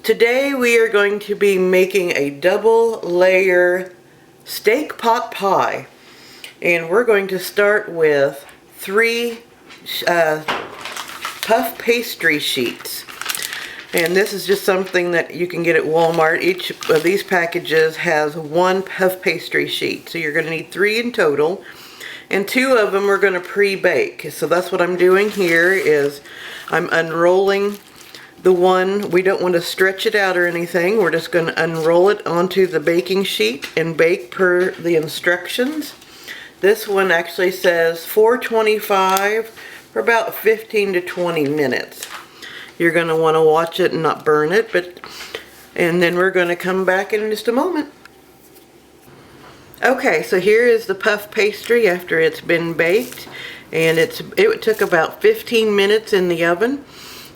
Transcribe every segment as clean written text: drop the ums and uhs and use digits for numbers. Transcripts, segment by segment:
Today we are going to be making a double layer steak pot pie, and we're going to start with 3 puff pastry sheets. And this is just something that you can get at Walmart. Each of these packages has 1 puff pastry sheet, so you're going to need 3 in total, and 2 of them are going to pre-bake. So that's what I'm doing here. Is I'm unrolling the one. We don't want to stretch it out or anything. We're just going to unroll it onto the baking sheet and bake per the instructions. This one actually says 425 for about 15 to 20 minutes. You're going to want to watch it and not burn it, and then we're going to come back in just a moment. Okay, so here is the puff pastry after it's been baked, and it took about 15 minutes in the oven.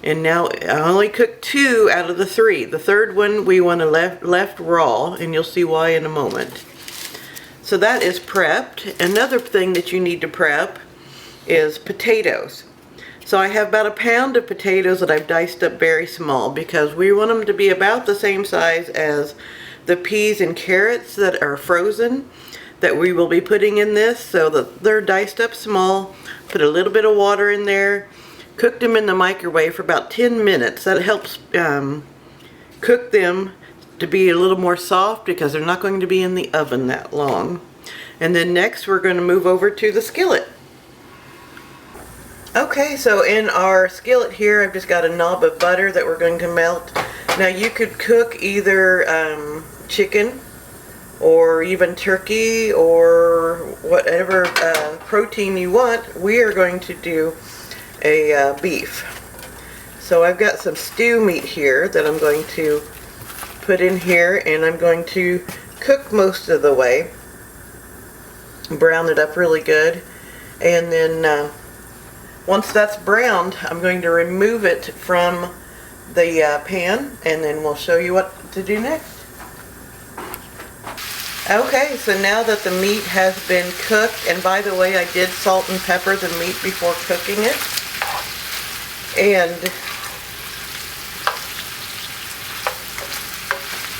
And now I only cooked 2 out of the 3. The third one we want to left raw, and you'll see why in a moment. So that is prepped. Another thing that you need to prep is potatoes. So I have about 1 pound of potatoes that I've diced up very small because we want them to be about the same size as the peas and carrots that are frozen that we will be putting in this. So that they're diced up small. Put a little bit of water in there. Cooked them in the microwave for about 10 minutes. That helps cook them to be a little more soft because they're not going to be in the oven that long. And then next we're going to move over to the skillet. Okay, so in our skillet here I've just got a knob of butter that we're going to melt. Now you could cook either chicken or even turkey or whatever protein you want. We are going to do a beef. So I've got some stew meat here that I'm going to put in here, and I'm going to cook most of the way. Brown it up really good, and then once that's browned, I'm going to remove it from the pan, and then we'll show you what to do next. Okay, so now that the meat has been cooked, and by the way, I did salt and pepper the meat before cooking it. And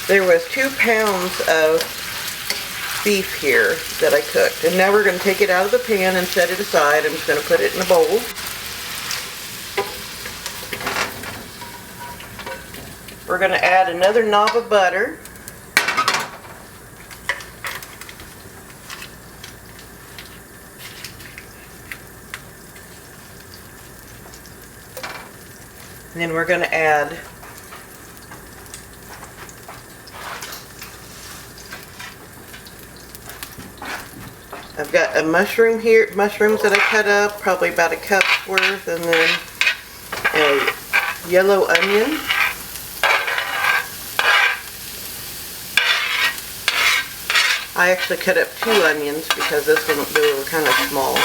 there was 2 pounds of beef here that I cooked. And now we're going to take it out of the pan and set it aside. I'm just going to put it in a bowl. We're going to add another knob of butter. And then we're going to add I've got a mushroom here, mushrooms that I cut up, probably about 1 cup's worth, and then a yellow onion. I actually cut up 2 onions because they were kind of small.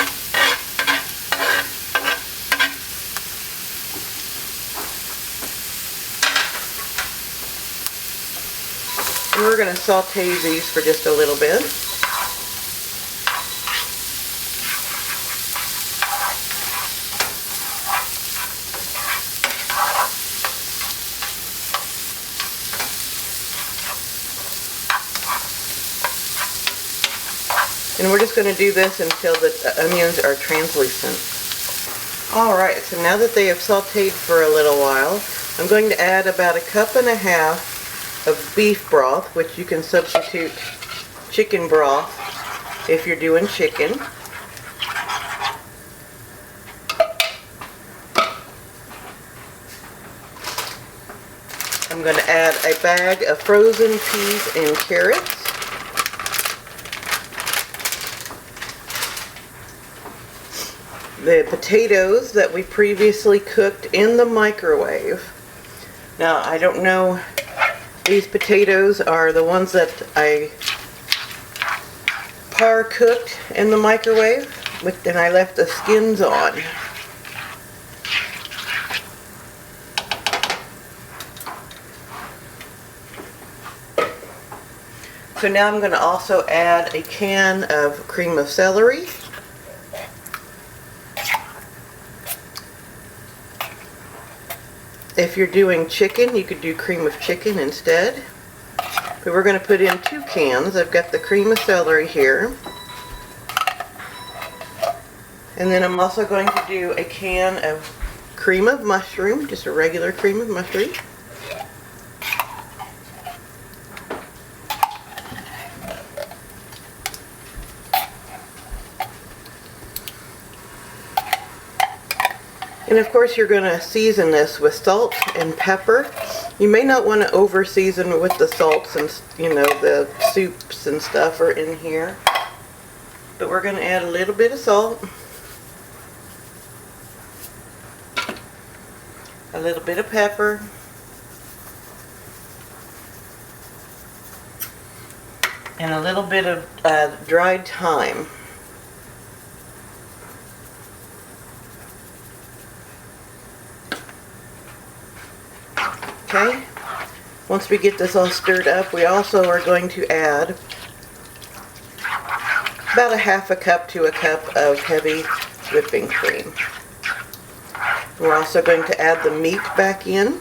And we're going to saute these for just a little bit. And we're just going to do this until the onions are translucent. Alright, so now that they have sauteed for a little while, I'm going to add about 1.5 cups of beef broth, which you can substitute chicken broth if you're doing chicken. I'm going to add a bag of frozen peas and carrots. The potatoes that we previously cooked in the microwave. Now, I don't know, these potatoes are the ones that I par cooked in the microwave, and I left the skins on. So now I'm going to also add a can of cream of celery. If If you're doing chicken, you could do cream of chicken instead. But we're going to put in 2 cans. I've got the cream of celery here. And then I'm also going to do a can of cream of mushroom, just a regular cream of mushroom. And of course you're going to season this with salt and pepper. You may not want to over season with the salts and, you know, the soups and stuff are in here. But we're going to add a little bit of salt, a little bit of pepper, and a little bit of dried thyme. Okay, once we get this all stirred up, we also are going to add about a half a cup to a cup of heavy whipping cream. We're also going to add the meat back in.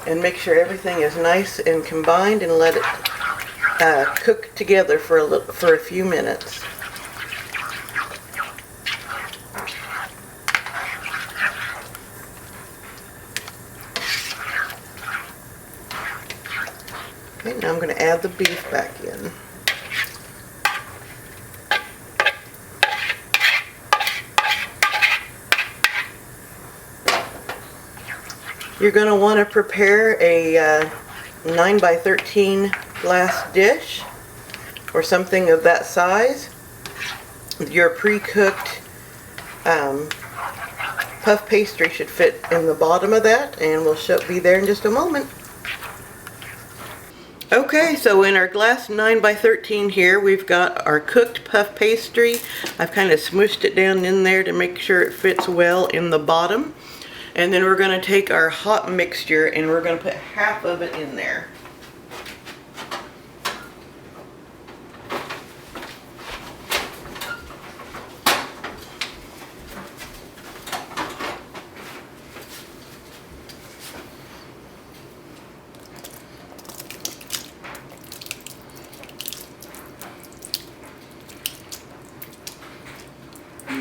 And make sure everything is nice and combined and let it cook together for a few minutes. Okay, now I'm going to add the beef back in. You're going to want to prepare a 9 by 13 glass dish or something of that size. Your pre-cooked puff pastry should fit in the bottom of that, and we'll be there in just a moment. Okay, so in our glass 9 by 13 here, we've got our cooked puff pastry. I've kind of smooshed it down in there to make sure it fits well in the bottom. And then we're going to take our hot mixture and we're going to put half of it in there.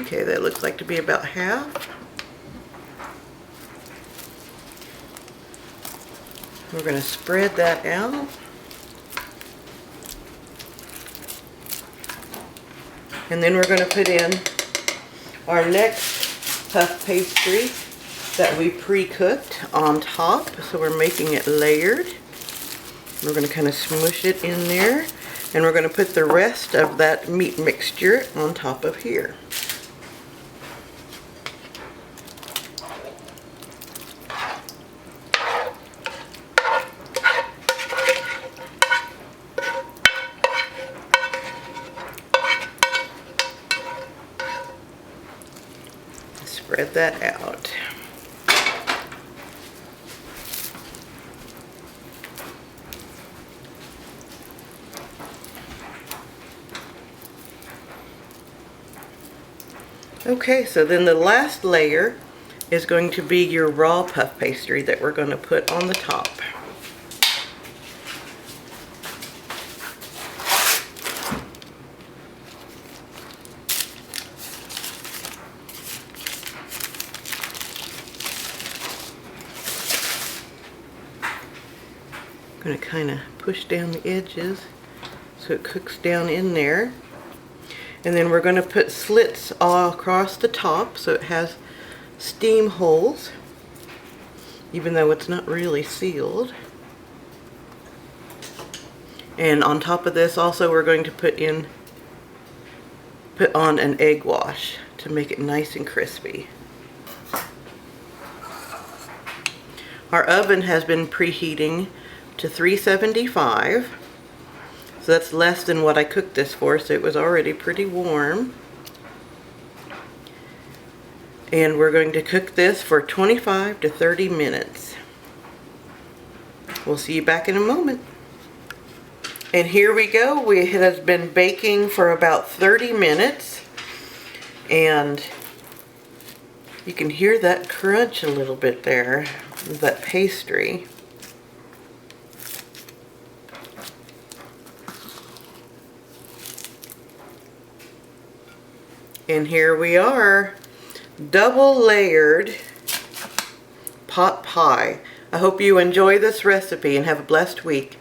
Okay, that looks like to be about half. We're going to spread that out. And then we're going to put in our next puff pastry that we pre-cooked on top. So we're making it layered. We're going to kind of smoosh it in there. And we're going to put the rest of that meat mixture on top of here. Spread that out. Okay, so then the last layer is going to be your raw puff pastry that we're going to put on the top. I'm going to kind of push down the edges so it cooks down in there. And then we're going to put slits all across the top so it has steam holes, even though it's not really sealed. And on top of this also we're going to put on an egg wash to make it nice and crispy. Our oven has been preheating to 375. So that's less than what I cooked this for, so it was already pretty warm. And we're going to cook this for 25 to 30 minutes. We'll see you back in a moment. And here we go. It has been baking for about 30 minutes. And You can hear that crunch a little bit there, that pastry. And here we are, double layered pot pie. I hope you enjoy this recipe and have a blessed week.